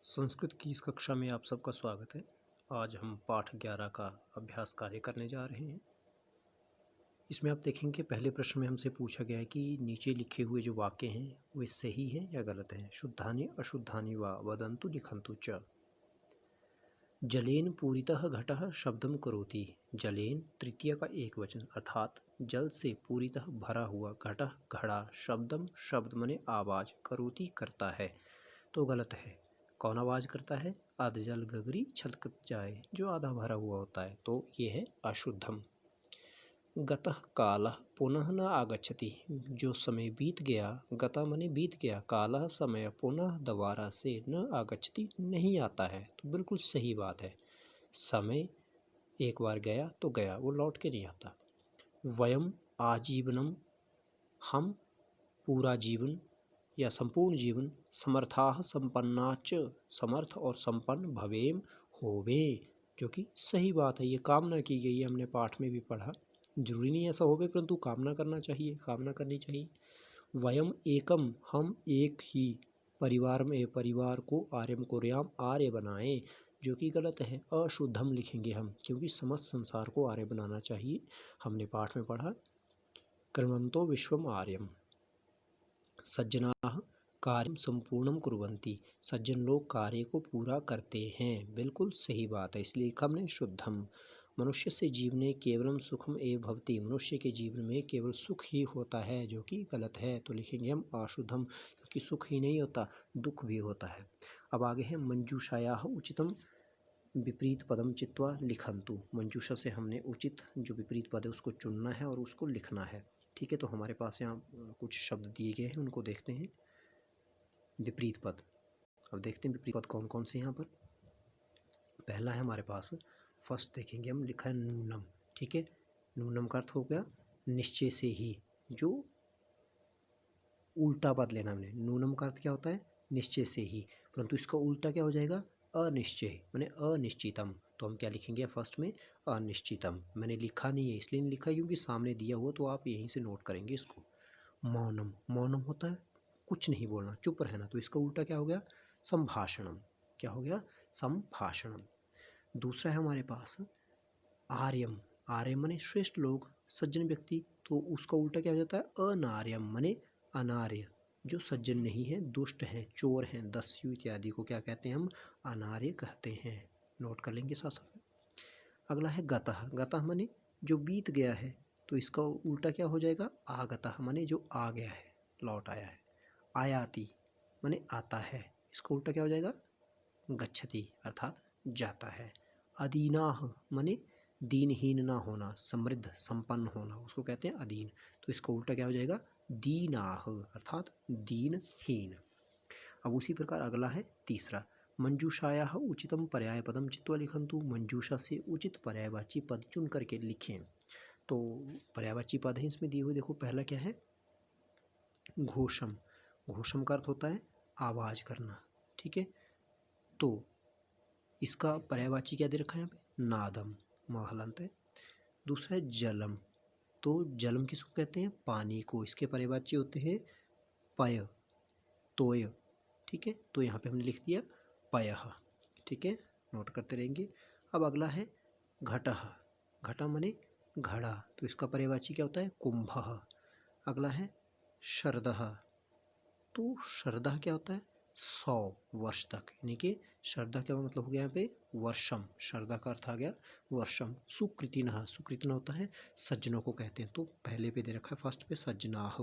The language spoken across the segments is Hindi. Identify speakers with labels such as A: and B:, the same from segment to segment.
A: संस्कृत की इस कक्षा में आप सबका स्वागत है। आज हम पाठ 11 का अभ्यास कार्य करने जा रहे हैं। इसमें आप देखेंगे पहले प्रश्न में हमसे पूछा गया है कि नीचे लिखे हुए जो वाक्य हैं वे सही हैं या गलत हैं। शुद्धानि अशुद्धानि वा वदन्तु लिखन्तु च। जलेन पूरितः घटः शब्दम करोति। जलेन तृतीय का एक वचन अर्थात जल से पूरितः भरा हुआ घटः घड़ा शब्दम शब्द मने आवाज करोति करता है, तो गलत है। कौन आवाज करता है? अधजल गगरी छलकत जाए, जो आधा भरा हुआ होता है, तो ये है अशुद्धम। गतः कालः पुनः न आगच्छति। जो समय बीत गया, गता मने बीत गया, कालः समय पुनः दोबारा से न आगच्छति नहीं आता है, तो बिल्कुल सही बात है। समय एक बार गया तो गया, वो लौट के नहीं आता। वयम आजीवनम, हम पूरा जीवन या संपूर्ण जीवन, समर्थाः संपन्नाच, समर्थ और संपन्न भवेम होवे, जो कि सही बात है। ये कामना की गई है, हमने पाठ में भी पढ़ा। जरूरी नहीं ऐसा होवे, परंतु कामना करना चाहिए, कामना करनी चाहिए। वयम एकम, हम एक ही परिवार को आर्यम कुर्याम, आर्य बनाएं, जो कि गलत है। अशुद्धम लिखेंगे हम, क्योंकि समस्त संसार को आर्य बनाना चाहिए। हमने पाठ में पढ़ा कृण्वन्तो विश्वम आर्यम। सज्जनाः कार्यं संपूर्णं कुर्वन्ति, सज्जन लोग कार्य को पूरा करते हैं, बिल्कुल सही बात है, इसलिए हमने शुद्धम। मनुष्य से जीवने केवलम सुखम एव भवति, मनुष्य के जीवन में केवल सुख ही होता है, जो कि गलत है, तो लिखेंगे हम अशुद्धम, क्योंकि सुख ही नहीं होता, दुख भी होता है। अब आगे है मंजूषायाः उचितम विपरीत पदम चित्वा लिखन्तु। मंजूषा से हमने उचित जो विपरीत पद है उसको चुनना है और उसको लिखना है। ठीक है, तो हमारे पास यहाँ कुछ शब्द दिए गए हैं, उनको देखते हैं। विपरीत पद, अब देखते हैं विपरीत पद कौन कौन से यहाँ पर। पहला है हमारे पास, फर्स्ट देखेंगे हम, लिखा है नूनम। ठीक है, नूनम का अर्थ हो गया निश्चय से ही, जो उल्टा पद लेना हमने। नूनम का अर्थ क्या होता है? निश्चय से ही, परंतु इसका उल्टा क्या हो जाएगा? अनिश्चय माने अनिश्चितम। तो हम क्या लिखेंगे फर्स्ट में? अनिश्चितम। मैंने लिखा नहीं है, इसलिए नहीं लिखा क्योंकि सामने दिया हुआ, तो आप यहीं से नोट करेंगे इसको। मौनम, मौनम होता है कुछ नहीं बोलना, चुप रहना, तो इसका उल्टा क्या हो गया? संभाषणम। क्या हो गया? संभाषणम। दूसरा है हमारे पास आर्यम। आर्यम माने श्रेष्ठ लोग, सज्जन व्यक्ति, तो उसका उल्टा क्या हो जाता है? अनार्यम माने अनार्य, जो सज्जन नहीं है, दुष्ट हैं, चोर हैं, दस्यु इत्यादि को क्या कहते हैं हम? अनार्य कहते हैं। नोट कर लेंगे साथ साथ। अगला है गतः। गतः माने जो बीत गया है, तो इसका उल्टा क्या हो जाएगा? आगतः माने जो आ गया है, लौट आया है। आयाति माने आता है, इसका उल्टा क्या हो जाएगा? गच्छति अर्थात जाता है। अदीनाः माने दीनहीन ना होना, समृद्ध संपन्न होना, उसको कहते हैं अदीन, तो इसका उल्टा क्या हो जाएगा? दीनाः अर्थात दीनहीन। अब उसी प्रकार अगला है तीसरा, मंजूषायाः उचितम पर्यायपदम चित्वा लिखन्तु। मंजूषा से उचित पर्यायवाची पद चुन करके लिखें। तो पर्यायवाची पद है इसमें दिए हुए, देखो पहला क्या है? घोषम। घोषम का अर्थ होता है आवाज करना। ठीक है, तो इसका पर्यायवाची क्या दे रखा है यहाँ पे? नादम, महलंत है। दूसरा है जलम। तो जलम किसको कहते हैं? पानी को। इसके पर्यायवाची होते हैं पय, तोय। ठीक है, तो यहाँ पे हमने लिख दिया पयः। ठीक है, नोट करते रहेंगे। अब अगला है घटः। घटा माने घड़ा, तो इसका पर्यायवाची क्या होता है? कुंभः। अगला है शरदः। तो शरदः क्या होता है? 100 वर्ष तक, यानी कि श्रद्धा का मतलब हो गया यहाँ पे वर्षम। श्रद्धा का अर्थ आ गया वर्षम। सुकृतिनः, सुकृतिनः होता है सज्जनों को कहते हैं, तो पहले पे दे रखा है फर्स्ट पे सज्जनाः।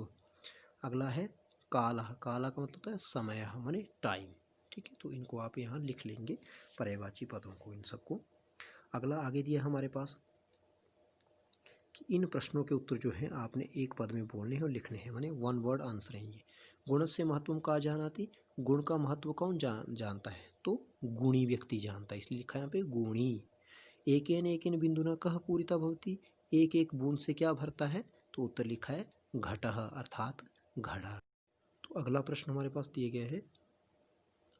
A: अगला है कालः। काला का मतलब होता है समय माने टाइम। ठीक है, तो इनको आप यहाँ लिख लेंगे, पर्यायवाची पदों को, इन सबको। अगला आगे दिया हमारे पास कि इन प्रश्नों के उत्तर जो हैं आपने एक पद में बोलने हैं और लिखने हैं, माने वन वर्ड आंसर है ये। गुण से महत्व का जानाति। गुण का महत्व कौन जानता है? तो गुणी व्यक्ति जानता है, इसलिए लिखा है यहाँ पे गुणी। एकेन बिंदुना कह पूरिता भवति। एक एक बूंद से क्या भरता है? तो उत्तर लिखा है घटः अर्थात घड़ा। तो अगला प्रश्न हमारे पास दिए गए है,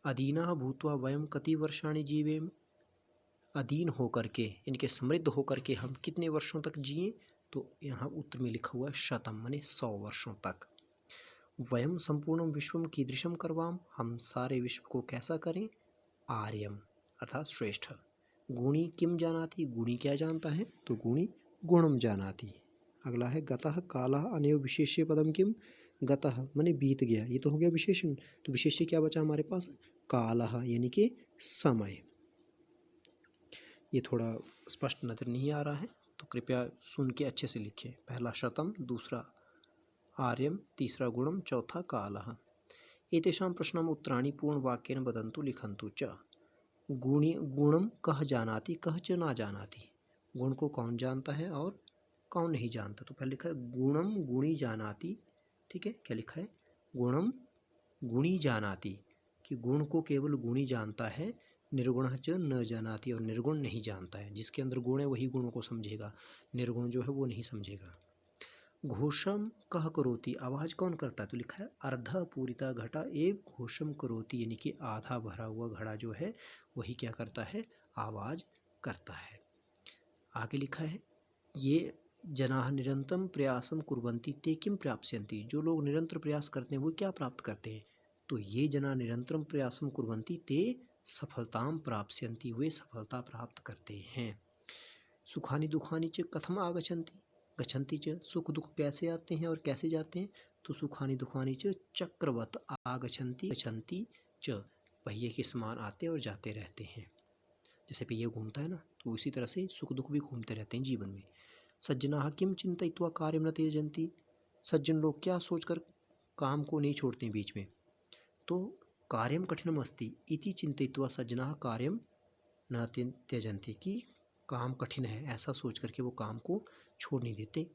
A: अदीना भूत्वा वयम कति वर्षाणि जीवेम। अधीन होकर के, इनके समृद्ध होकर के हम कितने वर्षों तक जिए? तो यहाँ उत्तर में लिखा हुआ है शतम माने 100 वर्षों तक। वयम संपूर्ण विश्वम कीदृशम करवाम, हम सारे विश्व को कैसा करें? आर्यम अर्थात श्रेष्ठ। गुणी किम जानाति, गुणी क्या जानता है, तो गुणी गुणम जानाति। अगला है गतः कालः अनेव विशेष्य पदम किम, गतः माने बीत गया, ये तो हो गया विशेषण। तो विशेष्य क्या बचा हमारे पास, कालः यानी कि समय। ये थोड़ा स्पष्ट नजर नहीं आ रहा है तो कृपया सुन के अच्छे से लिखिए। पहला शतम, दूसरा आर्यम, तीसरा गुणम, चौथा कालः। एतेषां प्रश्नम् उत्तराणि पूर्णवाक्येन वदन्तु लिखन्तु च। गुणी गुणम कह जानाति कह च ना जानाति, गुण को कौन जानता है और कौन नहीं जानता। तो पहले लिखा है गुणम गुणी जानाति, ठीक है, क्या लिखा है, गुणम गुणी जानाति, कि गुण को केवल गुणी जानता है, निर्गुण च न जानाति, और निर्गुण नहीं जानता है। जिसके अंदर गुण है वही गुणों को समझेगा, निर्गुण जो है वो नहीं समझेगा। घोषम कह करोति, आवाज कौन करता है, तो लिखा है अर्ध पूरिता घटा एव घोषम करोति, यानी कि आधा भरा हुआ घड़ा जो है वही क्या करता है, आवाज करता है। आगे लिखा है ये जनाः निरंतरम प्रयासम कुर्वन्ति ते किम प्राप्स्यन्ति, जो लोग निरंतर प्रयास करते हैं वो क्या प्राप्त करते हैं, तो ये जना निरंतरम प्रयासम कुर्वन्ति ते सफलताम प्राप्स्यन्ति, वे सफलता प्राप्त करते हैं। सुखानि दुखानि च कथम आगच्छन्ति, गच्छन्ति च, सुख दुख कैसे आते हैं और कैसे जाते हैं, तो सुखानि दुखानि च चक्रवत आगच्छन्ति गच्छन्ति च, पहिए के समान आते और जाते रहते हैं। जैसे पहिया घूमता है ना, तो इसी तरह से सुख दुख भी घूमते रहते हैं जीवन में। सज्जनाः किम चिंतयित्वा कार्यं न त्यजन्ति, सज्जन लोग क्या सोचकर काम को नहीं छोड़ते बीच में, तो कार्यं कठिनम अस्ति इति चिंतयित्वा सज्जनाः कार्यं न त्यजन्ति, कि काम कठिन है ऐसा सोच करके वो काम को छोड़ नहीं देते।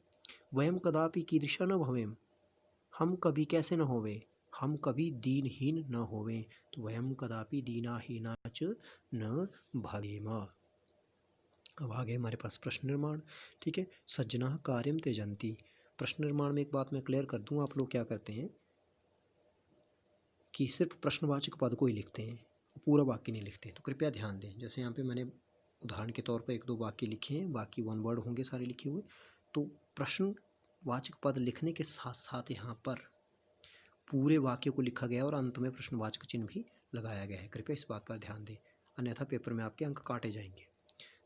A: वयम कदापि कीदृशा न भवेम, हम कभी कैसे न होवे, हम कभी दीनहीन न होवें, तो वयम कदापि दीनाहीना च न भवेम। अब आगे हमारे पास प्रश्न निर्माण, ठीक है। सज्जना कार्यम त्यजन्ति, प्रश्न निर्माण में एक बात मैं क्लियर कर दूं, आप लोग क्या करते हैं कि सिर्फ प्रश्नवाचक पद को ही लिखते हैं, पूरा वाक्य नहीं लिखते, तो कृपया ध्यान दें। जैसे यहाँ पे मैंने उदाहरण के तौर पर एक दो वाक्य लिखे हैं, बाकी वन वर्ड होंगे सारे लिखे हुए, तो प्रश्नवाचक पद लिखने के साथ साथ यहाँ पर पूरे वाक्य को लिखा गया और अंत में प्रश्नवाचक चिन्ह भी लगाया गया है। कृपया इस बात पर ध्यान दें, अन्यथा पेपर में आपके अंक काटे जाएंगे।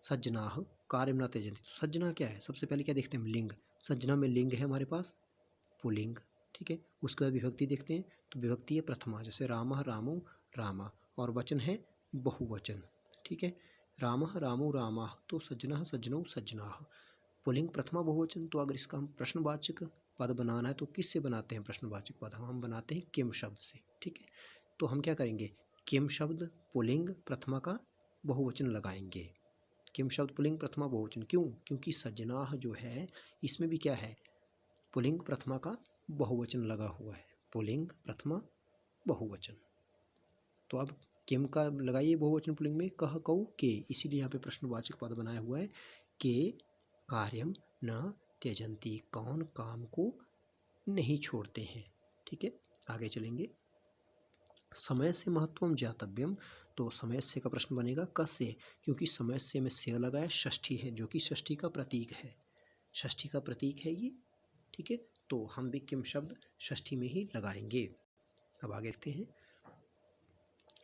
A: सज्जनाः कार्यं न त्यजन्ति, तो सज्जना क्या है, सबसे पहले क्या देखते हैं, लिंग। सज्जना में लिंग है हमारे पास पुल्लिंग, ठीक है। उसके बाद विभक्ति देखते हैं, तो विभक्ति है प्रथमा, जैसे रामः रामौ रामा, और वचन है बहुवचन, ठीक है। रामः रामौ रामाः, तो सज्जनः सज्जनौ सज्जनाः, पुल्लिंग प्रथमा बहुवचन। तो अगर इसका हम प्रश्नवाचक पद बनाना है तो किससे बनाते हैं प्रश्नवाचक पद, हम बनाते हैं किम शब्द से, ठीक है। तो हम क्या करेंगे, किम शब्द पुल्लिंग प्रथमा का बहुवचन लगाएंगे। किम शब्द पुल्लिंग प्रथमा बहुवचन, क्यों, क्योंकि सज्जनाः जो है इसमें भी क्या है, पुल्लिंग प्रथमा का बहुवचन लगा हुआ है, पुल्लिंग प्रथमा बहुवचन। तो अब किम का लगाइए बहुवचन पुल्लिंग में, कह कौ के, इसीलिए यहाँ पे प्रश्नवाचक पद बनाया हुआ है, के कार्यम न त्यजन्ति, कौन काम को नहीं छोड़ते हैं, ठीक है। आगे चलेंगे, समय से महत्वम ज्ञातव्यम, तो समय से का प्रश्न बनेगा कस्य, क्योंकि समय से में से लगा है, षष्ठी है जो कि षष्ठी का प्रतीक है, षष्ठी का प्रतीक है ये, ठीक है। तो हम भी किम शब्द षष्ठी में ही लगाएंगे। अब आगे देखते हैं,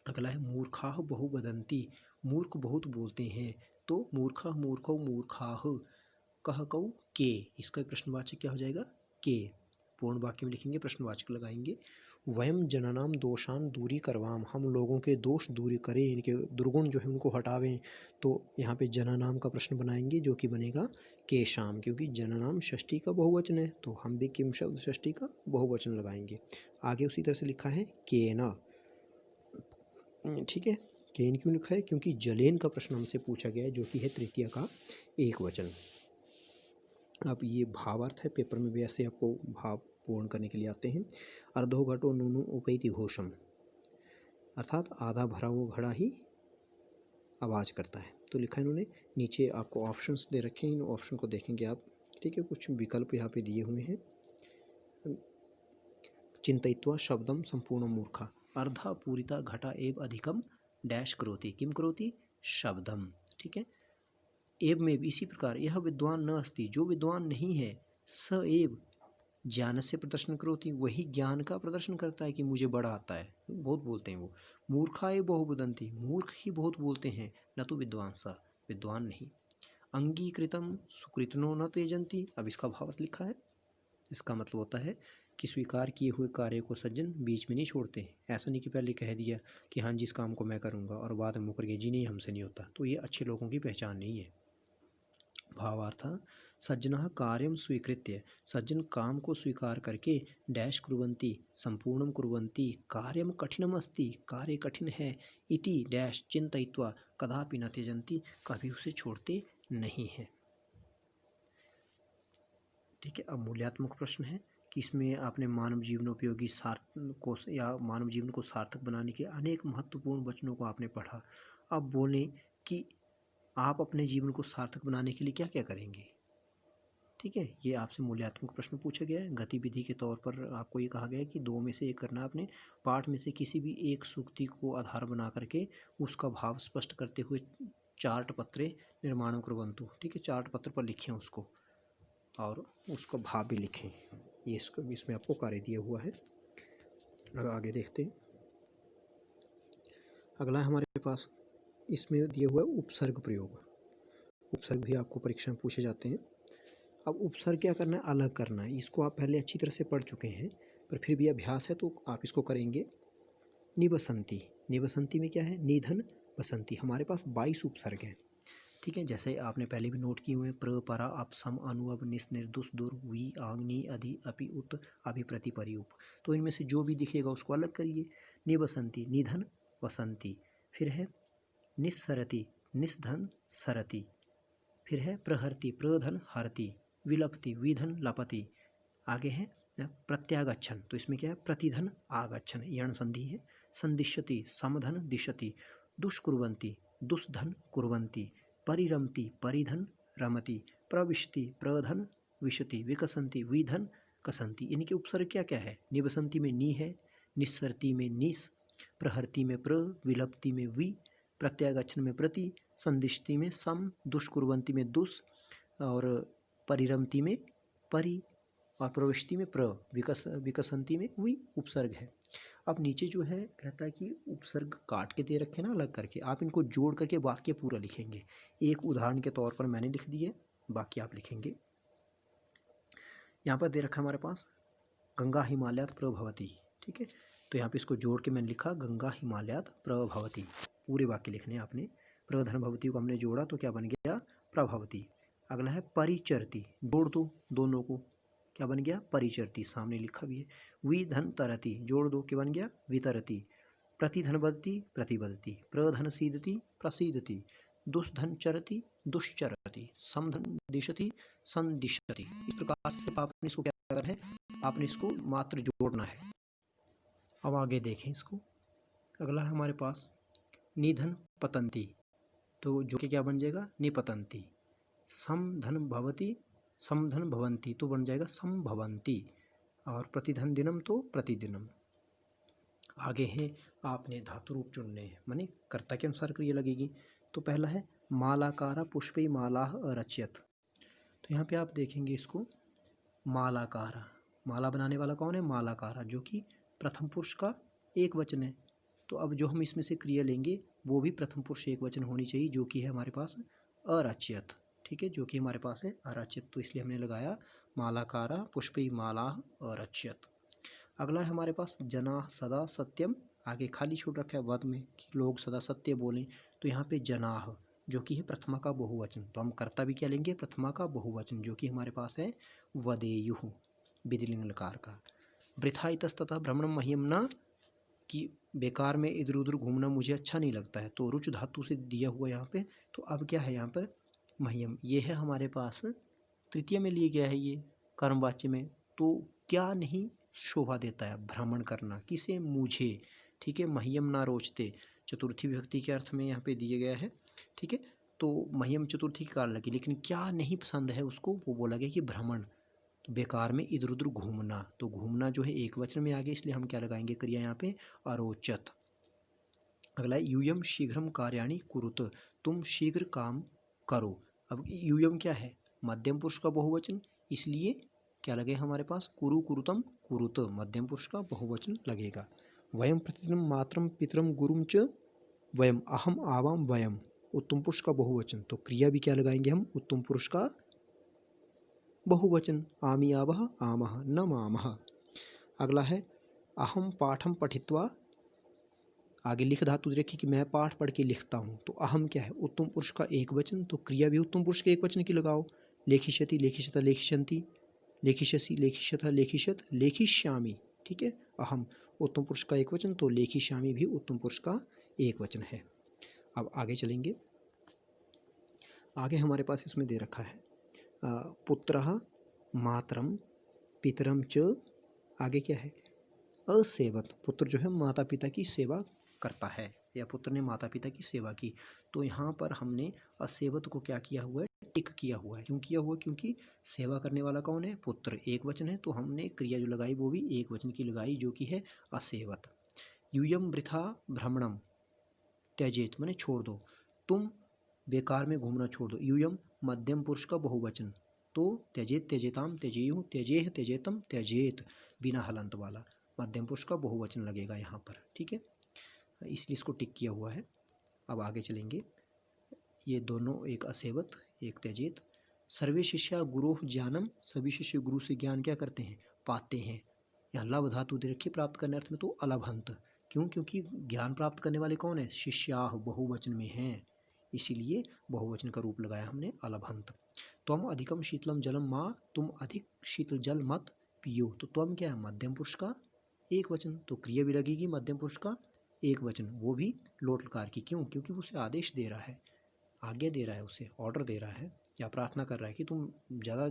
A: अगला है मूर्खाः बहु वदन्ति, मूर्ख बहुत बोलते हैं, तो मूर्खः मूर्खौ मूर्खाः, कह कौ के, इसका प्रश्नवाचक क्या हो जाएगा, के। पूर्ण वाक्य में लिखेंगे, प्रश्नवाचक लगाएंगे। वयम जनानाम दोषान दूरी करवाम, हम लोगों के दोष दूरी करें, इनके दुर्गुण जो है उनको हटावें, तो यहाँ पे जनानाम का प्रश्न बनाएंगे जो कि बनेगा केशाम, क्योंकि जनानाम षष्ठी का बहुवचन है, तो हम भी किम शब्द षष्ठी का बहुवचन लगाएंगे। आगे उसी तरह से लिखा है केना, ठीक है। केन क्यों लिखा है, क्योंकि जलेन का प्रश्न हमसे पूछा गया है जो कि है तृतीय का एक वचन। अब ये भावार्थ है, पेपर में भी ऐसे आपको भाव पूर्ण करने के लिए आते हैं। अर्धो घटो नूनु उपैति घोषम, अर्थात आधा भरा हुआ घड़ा ही आवाज़ करता है। तो लिखा है इन्होंने, नीचे आपको ऑप्शंस दे रखे हैं, इन ऑप्शन को देखेंगे आप, ठीक है। कुछ विकल्प यहाँ पे दिए हुए हैं। चिंतयित्वा शब्दम संपूर्ण मूर्खा, अर्धा पूरिता घटा एव अधिकम डैश करोति, किम करोति, शब्दम, ठीक है। एव में भी इसी प्रकार, यह विद्वान न अस्ति, जो विद्वान नहीं है, स एव ज्ञानस्य प्रदर्शन करोति, वही ज्ञान का प्रदर्शन करता है कि मुझे बड़ा आता है, बहुत बोलते हैं वो। मूर्खाय बहु वदन्ति, मूर्ख ही बहुत बोलते हैं, न तो विद्वांसा, विद्वान नहीं। अंगीकृतम सुकृतनो न त्यजन्ति, अब इसका भावार्थ लिखा है। इसका मतलब होता है कि स्वीकार किए हुए कार्य को सज्जन बीच में नहीं छोड़ते। ऐसा नहीं कि पहले कह दिया कि हाँ जी इस काम को मैं करूँगा और बाद में मुकर गए जी नहीं हमसे नहीं होता, तो ये अच्छे लोगों की पहचान नहीं है। भावार्थ, सज्जनः कार्यं स्वीकृत्य, सज्जन काम को स्वीकार करके डैश कुर्वन्ति, संपूर्णं कुर्वन्ति, कार्यं कठिनम् अस्ति, कार्य कठिन है, इति डैश चिन्तयित्वा कदापि न त्यजन्ति, कभी उसे छोड़ते नहीं हैं। ठीक है, अब मूल्यात्मक प्रश्न है कि इसमें आपने मानव जीवन उपयोगी को या मानव जीवन को सार्थक बनाने के अनेक महत्वपूर्ण वचनों को आपने पढ़ा। अब बोलें कि आप अपने जीवन को सार्थक बनाने के लिए क्या क्या करेंगे। ठीक है, ये आपसे मूल्यात्मक प्रश्न पूछा गया है। गतिविधि के तौर पर आपको ये कहा गया है कि दो में से एक करना है। आपने पाठ में से किसी भी एक सूक्ति को आधार बना करके उसका भाव स्पष्ट करते हुए चार्ट पत्रे निर्माण कुर्वन्तु। ठीक है, चार्ट पत्र पर लिखें उसको और उसका भाव भी लिखें। ये इसमें आपको कार्य दिया हुआ है। अब आगे देखते हैं। अगला हमारे पास इसमें दिया हुआ है उपसर्ग प्रयोग। उपसर्ग भी आपको परीक्षा में पूछे जाते हैं। अब उपसर्ग क्या करना है, अलग करना है। इसको आप पहले अच्छी तरह से पढ़ चुके हैं, पर फिर भी अभ्यास है तो आप इसको करेंगे। निबसंती, निबसंती में क्या है, निधन बसंती। हमारे पास 22 उपसर्ग हैं। ठीक है, जैसे आपने पहले भी नोट किए हुए हैं, प्र, परा, अप, सम, अनु, अब, निस, निर, दुस, दुर, वी, आंग, नी, अधि, अपि, उत, अभि, प्रति, परि, उप। तो इनमें से जो भी दिखेगा उसको अलग करिए। निबसंती, निधन वसंती। फिर है निस्सरति, निस्धन सरति। फिर है प्रहरति, प्रधन हरति। विलपति, विधन लपति। आगे है प्रत्यागच्छन, तो इसमें क्या है, प्रतिधन आगच्छन, यण संधि है। संदिश्यति, समधन दिशति। दुष्कुर्वन्ति, दुष्धन कुर्वन्ति। परिरमति, परिधन रमति। प्रविशति, प्रधन विशति। विकसन्ति, विधन कसन्ति। इनके उपसर्ग क्या क्या है, निबसंती में नी है, निस्सरती में निस, प्रहरती में प्र, विलपति में वि, प्रत्यागच्छन में प्रति, संदिष्टि में सम, दुष्कुर्वन्ति में दुस और परिरमति में परि और प्रविष्टि में प्र, विकसंती में वि उपसर्ग है। अब नीचे जो है कहता है कि उपसर्ग काट के दे रखे ना अलग करके, आप इनको जोड़ करके वाक्य पूरा लिखेंगे। एक उदाहरण के तौर पर मैंने लिख दिए, बाकी आप लिखेंगे। यहाँ पर दे रखा हमारे पास गंगा हिमालयात प्रभवती। ठीक है, तो यहाँ पे इसको जोड़ के मैंने लिखा गंगा हिमालयात प्रभवती। पूरे वाक्य लिखने हैं आपने। प्रधन भवती को हमने जोड़ा तो क्या बन गया, प्रभवती। अगला है परिचरती, जोड़ दो दोनों को, क्या बन गया, परिचरती। सामने लिखा भी है। विधन तरती, जोड़ दो, क्या बन गया, वितरती। प्रतिधन बदती, प्रतिबदती। प्रधन सीदती, प्रसीदती। दुष्धन चरती, दुष्चरती। समधन दिशति, संदिशति। इस प्रकार से आपने इसको क्या करना है, आपने इसको मात्र जोड़ना है। अब आगे देखें इसको। अगला है हमारे पास निधन पतंती, तो जो कि क्या बन जाएगा, निपतंती। समधन भवती, समधन भवंती, तो बन जाएगा संभवंती। और प्रतिधन दिनम तो प्रतिदिनम। आगे है आपने धातु रूप चुनने हैं, माने कर्ता के अनुसार क्रिया लगेगी। तो पहला है मालाकारा पुष्पे मालाह अरच्यत। तो यहाँ पे आप देखेंगे इसको, मालाकारा, माला बनाने वाला कौन है, मालाकारा, जो कि प्रथम पुरुष का एक वचन है। तो अब जो हम इसमें से क्रिया लेंगे वो भी प्रथम पुरुष एक वचन होनी चाहिए, जो कि है हमारे पास अरच्यत। ठीक है, जो कि हमारे पास है अरच्यत, तो इसलिए हमने लगाया मालाकारा पुष्पे मालाह अरच्यत। अगला है हमारे पास जनाः सदा सत्यम, आगे खाली छोड़ रखा है वद में कि लोग सदा सत्य बोलें। तो यहाँ पे जनाः जो कि है प्रथमा का बहुवचन, तो हम कर्ता भी क्या लेंगे, प्रथमा का बहुवचन, जो कि हमारे पास है वदेयुः, विधिलिंग लकार का। वृथा इतस्ततः भ्रमणम मह्यम न, कि बेकार में इधर उधर घूमना मुझे अच्छा नहीं लगता है, तो रुच धातु से दिया हुआ यहाँ पे। तो अब क्या है यहाँ पर मह्यम, ये है हमारे पास तृतीय में लिया गया है ये कर्मवाच्य में। तो क्या नहीं शोभा देता है भ्रमण करना, किसे, मुझे। ठीक है, मह्यम ना रोचते चतुर्थी विभक्ति के अर्थ में यहाँ पे दिया गया है। ठीक है, तो मह्यम चतुर्थी की काल लगी, लेकिन क्या नहीं पसंद है उसको, वो बोला गया कि भ्रमण, तो बेकार में इधर उधर घूमना। तो घूमना जो है एक वचन में आ गया, इसलिए हम क्या लगाएंगे क्रिया यहाँ पे, अरोचत। अगला है यूयम शीघ्रम कार्याणि कुरुत, तुम शीघ्र काम करो। अब यूयम क्या है, मध्यम पुरुष का बहुवचन, इसलिए क्या लगेगा हमारे पास, कुरु कुरुतम कुरुत, मध्यम पुरुष का बहुवचन लगेगा। वयम प्रतिदिनम मातरम पितरम गुरुम च वयम, अहम आवाम वयम, उत्तम पुरुष का बहुवचन, तो क्रिया भी क्या लगाएंगे हम, उत्तम पुरुष का बहुवचन, आमी आवह आमह न मामह। अगला है अहम पाठम पठित्वा, आगे लिख धातु देखिए कि मैं पाठ पढ़ के लिखता हूँ, तो अहम क्या है, उत्तम पुरुष का एक वचन, तो क्रिया भी उत्तम पुरुष के एक वचन की लगाओ, लेखिष्यति लेखिष्यता लेखिष्यन्ति, लेखिष्यसि लेखिष्यथा लेखिष्यत लेखिष्यामि, ठीक है। अहम उत्तम पुरुष का एक वचन, तो लेखिष्यामि भी उत्तम पुरुष का एक वचन है। अब आगे चलेंगे, आगे हमारे पास इसमें दे रखा है पुत्रः मातरम पितरम च, आगे क्या है, असेवत, पुत्र जो है माता पिता की सेवा करता है, या पुत्र ने माता पिता की सेवा की, तो यहाँ पर हमने असेवत को क्या किया हुआ है, टिक किया हुआ है। क्यों किया हुआ, क्योंकि सेवा करने वाला कौन है, पुत्र, एक वचन है, तो हमने क्रिया जो लगाई वो भी एक वचन की लगाई, जो कि है असेवत। यूयम वृथा भ्रमणम त्यजेत, मैंने छोड़ दो, तुम बेकार में घूमना छोड़ दो, यूयम मध्यम पुरुष का बहुवचन, तो त्यजेत त्यजेताम त्यजेयु त्यजेह त्यजेतम त्यजेत, बिना हलंत वाला, मध्यम पुरुष का बहुवचन लगेगा यहाँ पर, ठीक है, इसलिए इसको टिक किया हुआ है। अब आगे चलेंगे, ये दोनों, एक असेवत एक त्यजेत। सर्वे शिष्या गुरोह ज्ञानम, सभी शिष्य गुरु से ज्ञान क्या करते हैं, पाते हैं। यहाँ लभ धातु दे रखी प्राप्त करने अर्थ में, तो अलभंत, क्यों, क्योंकि ज्ञान प्राप्त करने वाले कौन है, शिष्याह, बहुवचन में हैं, इसीलिए बहुवचन का रूप लगाया हमने अलभंत। त्वम अधिकम शीतलम जलम माँ, तुम अधिक शीतल जल मत पियो, तो त्वम क्या है, मध्यम पुरुष का एक वचन, तो क्रिया भी लगेगी मध्यम पुरुष का एक वचन, वो भी लोट लकार की, क्यों, क्योंकि वो उसे आदेश दे रहा है, आज्ञा दे रहा है, उसे ऑर्डर दे रहा है, या प्रार्थना कर रहा है कि तुम ज़्यादा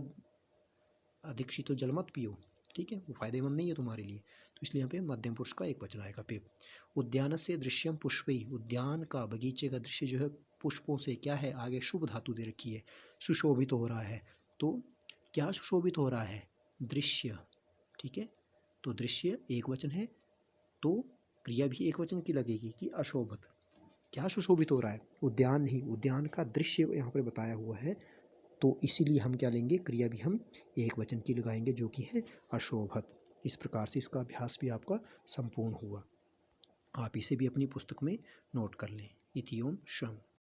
A: अधिक शीतल जल मत पियो, ठीक है, वो फायदेमंद नहीं है तुम्हारे लिए, तो इसलिए यहाँ पे मध्यम पुरुष का एक वचन आएगा। पे उद्यान से दृश्यम पुष्पई, उद्यान का, बगीचे का दृश्य जो है पुष्पों से क्या है, आगे शुभ धातु दे रखी है, सुशोभित हो रहा है, तो क्या सुशोभित हो रहा है, दृश्य, ठीक है, तो दृश्य एक वचन है, तो क्रिया भी एक वचन की लगेगी कि अशोभत, क्या सुशोभित हो रहा है, उद्यान नहीं, उद्यान का दृश्य यहाँ पर बताया हुआ है, तो इसीलिए हम क्या लेंगे, क्रिया भी हम एक वचन की लगाएंगे, जो कि है अशोभत। इस प्रकार से इसका अभ्यास भी आपका संपूर्ण हुआ, आप इसे भी अपनी पुस्तक में नोट कर लें। इति ओम शम।